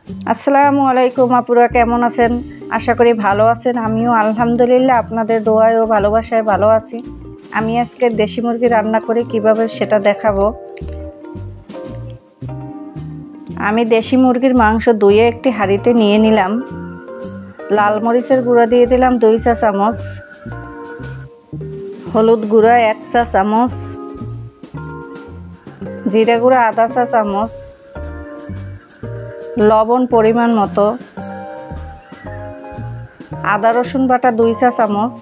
আসসালামু আলাইকুম আপুরা, কেমন আছেন? আশা করি ভালো আছেন। আমিও আলহামদুলিল্লাহ আপনাদের দোয়ায় ও ভালোবাসায় ভালো আছি। আমি আজকে দেশি মুরগি রান্না করে কিভাবে সেটা দেখাবো। আমি দেশি মুরগির মাংস ধুয়ে একটি হাঁড়িতে নিয়ে নিলাম। লাল মরিচের গুঁড়া দিয়ে দিলাম 2 চা চামচ, হলুদ গুঁড়া 1 চা চামচ, জিরা গুঁড়া আধা চা চামচ, লবণ পরিমাণ মতো, আদা রসুন বাটা 2 চা চামচ,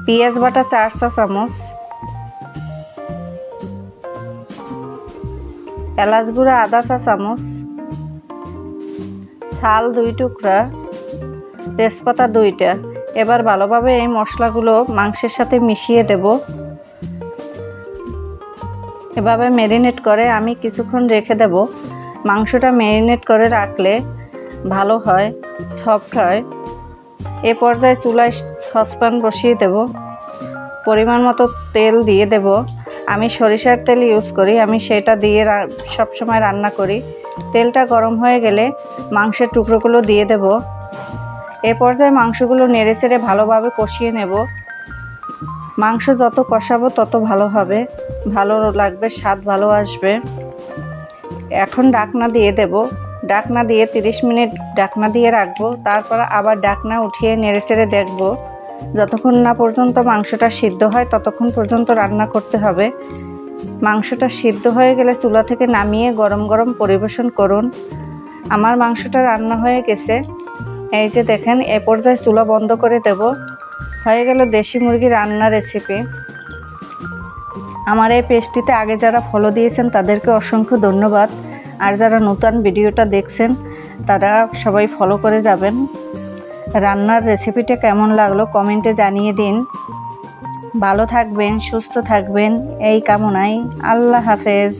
পেঁয়াজ বাটা 4 চা চামচ, এলাচ গুঁড়া আধা চা চামচ, শাল 2 টুকরা, তেজপাতা 2টা। এবার ভালোভাবে এই মশলাগুলো মাংসের সাথে মিশিয়ে দেব। এভাবে ম্যারিনেট করে আমি কিছুক্ষণ রেখে দেব। মাংসটা ম্যারিনেট করে রাখলে ভালো হয়, সফট হয়। এ পর্যায়ে চুলায় সসপ্যান বসিয়ে দেব। পরিমাণ মতো তেল দিয়ে দেব। আমি সরিষার তেল ইউজ করি, আমি সেটা দিয়ে সবসময় রান্না করি। তেলটা গরম হয়ে গেলে মাংসের টুকরোগুলো দিয়ে দেব। এ পর্যায়ে মাংসগুলো নেড়েচেড়ে ভালোভাবে কষিয়ে নেব। মাংস যত কষাবো তত ভালো হবে, ভালো লাগবে, স্বাদ ভালো আসবে। এখন ঢাকনা দিয়ে দেব। ঢাকনা দিয়ে 30 মিনিট ঢাকনা দিয়ে রাখবো। তারপর আবার ঢাকনা উঠিয়ে নেড়েচেড়ে দেখব। যতক্ষণ না পর্যন্ত মাংসটা সিদ্ধ হয় ততক্ষণ পর্যন্ত রান্না করতে হবে। মাংসটা সিদ্ধ হয়ে গেলে চুলা থেকে নামিয়ে গরম গরম পরিবেশন করুন। আমার মাংসটা রান্না হয়ে গেছে, এই যে দেখেন। এ পর্যায়ে চুলা বন্ধ করে দেব। হয়ে গেল দেশি মুরগি রান্নার রেসিপি। আমার এই পেজটিতে আগে যারা ফলো দিয়েছেন তাদেরকে অসংখ্য ধন্যবাদ। আর যারা নতুন ভিডিওটা দেখছেন তারা সবাই ফলো করে যাবেন। রান্নার রেসিপিটা কেমন লাগলো কমেন্টে জানিয়ে দিন। ভালো থাকবেন, সুস্থ থাকবেন এই কামনায়। আল্লাহ হাফেজ।